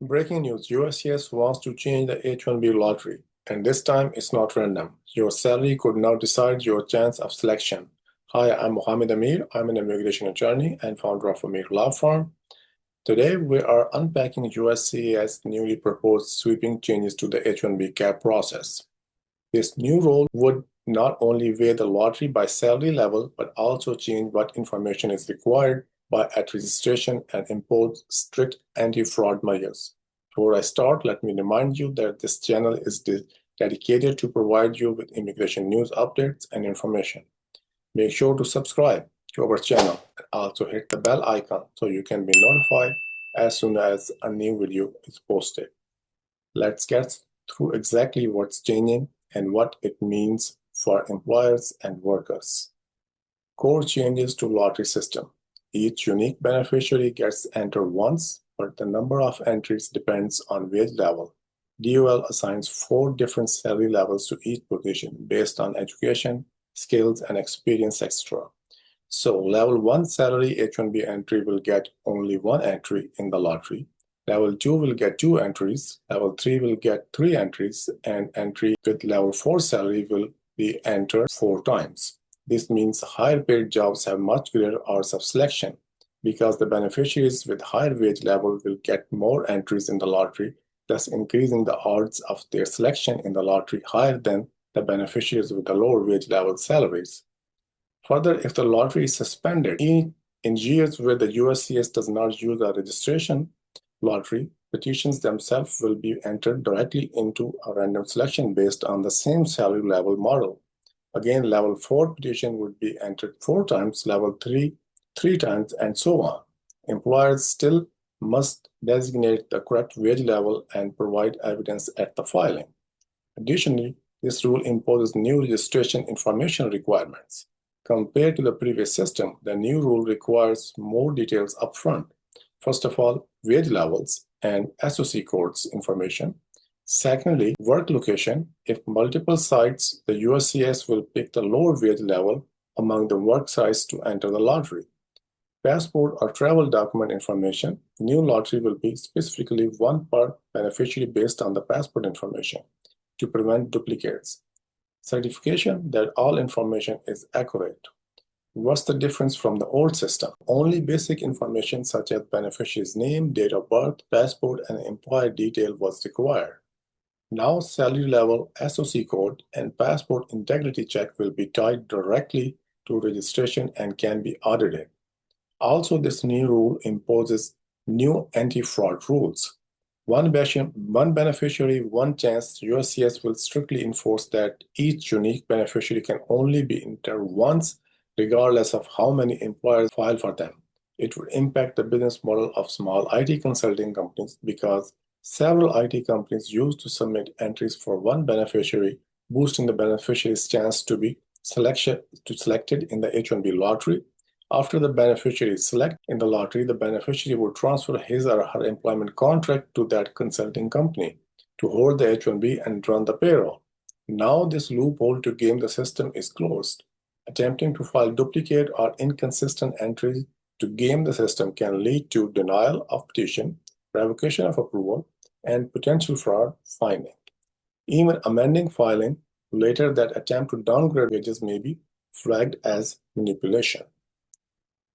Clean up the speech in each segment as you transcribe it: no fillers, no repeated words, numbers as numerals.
Breaking news: USCIS wants to change the H-1B lottery, and this time it's not random. Your salary could now decide your chance of selection. Hi, I'm Muhammad Amir. I'm an immigration attorney and founder of Amir Law Firm. Today, we are unpacking USCIS' newly proposed sweeping changes to the H-1B cap process. This new rule would not only weigh the lottery by salary level, but also change what information is required at registration and impose strict anti-fraud measures. Before I start, let me remind you that this channel is dedicated to provide you with immigration news updates and information. Make sure to subscribe to our channel and also hit the bell icon so you can be notified as soon as a new video is posted. Let's get through exactly what's changing and what it means for employers and workers. Core changes to lottery system. Each unique beneficiary gets entered once, but the number of entries depends on wage level. DOL assigns 4 different salary levels to each position based on education, skills, and experience, etc. So level 1 salary H-1B entry will get only 1 entry in the lottery. Level 2 will get 2 entries, level 3 will get 3 entries, and entry with level 4 salary will be entered 4 times. This means higher paid jobs have much greater odds of selection because the beneficiaries with higher wage level will get more entries in the lottery, thus increasing the odds of their selection in the lottery higher than the beneficiaries with the lower wage level salaries. Further, if the lottery is suspended in years where the USCIS does not use a registration lottery, petitions themselves will be entered directly into a random selection based on the same salary level model. Again, level 4 petition would be entered 4 times, level 3 3 times, and so on. Employers still must designate the correct wage level and provide evidence at the filing. Additionally, this rule imposes new registration information requirements. Compared to the previous system, the new rule requires more details upfront. First of all, wage levels and SOC codes information. Secondly, work location. If multiple sites, the USCIS will pick the lower wage level among the work sites to enter the lottery. Passport or travel document information. New lottery will be specifically 1 per beneficiary based on the passport information to prevent duplicates. Certification that all information is accurate. What's the difference from the old system? Only basic information such as beneficiary's name, date of birth, passport, and employer detail was required. Now salary level, SOC code, and passport integrity check will be tied directly to registration and can be audited. Also, this new rule imposes new anti-fraud rules. One beneficiary, one chance. USCIS will strictly enforce that each unique beneficiary can only be entered once, regardless of how many employers file for them. It would impact the business model of small IT consulting companies because several IT companies used to submit entries for one beneficiary, boosting the beneficiary's chance to be selected in the H-1B lottery. After the beneficiary is selected in the lottery, the beneficiary would transfer his or her employment contract to that consulting company to hold the H-1B and run the payroll. Now this loophole to game the system is closed. Attempting to file duplicate or inconsistent entries to game the system can lead to denial of petition, revocation of approval, and potential fraud finding. Even amending filing later, that attempt to downgrade wages may be flagged as manipulation.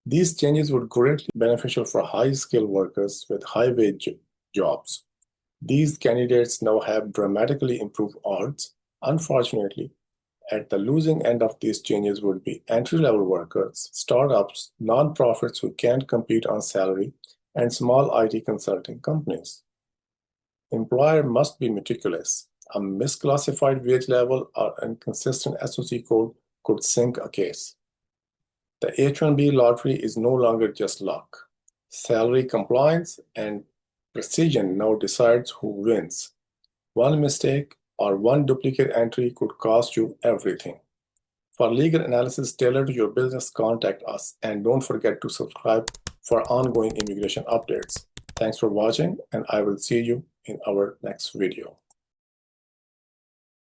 These changes would greatly be beneficial for high-skilled workers with high-wage jobs. These candidates now have dramatically improved odds. Unfortunately, at the losing end of these changes would be entry-level workers, startups, nonprofits who can't compete on salary, and small IT consulting companies. Employer must be meticulous. A misclassified wage level or inconsistent SOC code could sink a case. The H-1B lottery is no longer just luck. Salary compliance and precision now decides who wins. One mistake or one duplicate entry could cost you everything. For legal analysis tailored to your business, contact us, and don't forget to subscribe for ongoing immigration updates. Thanks for watching, and I will see you in our next video.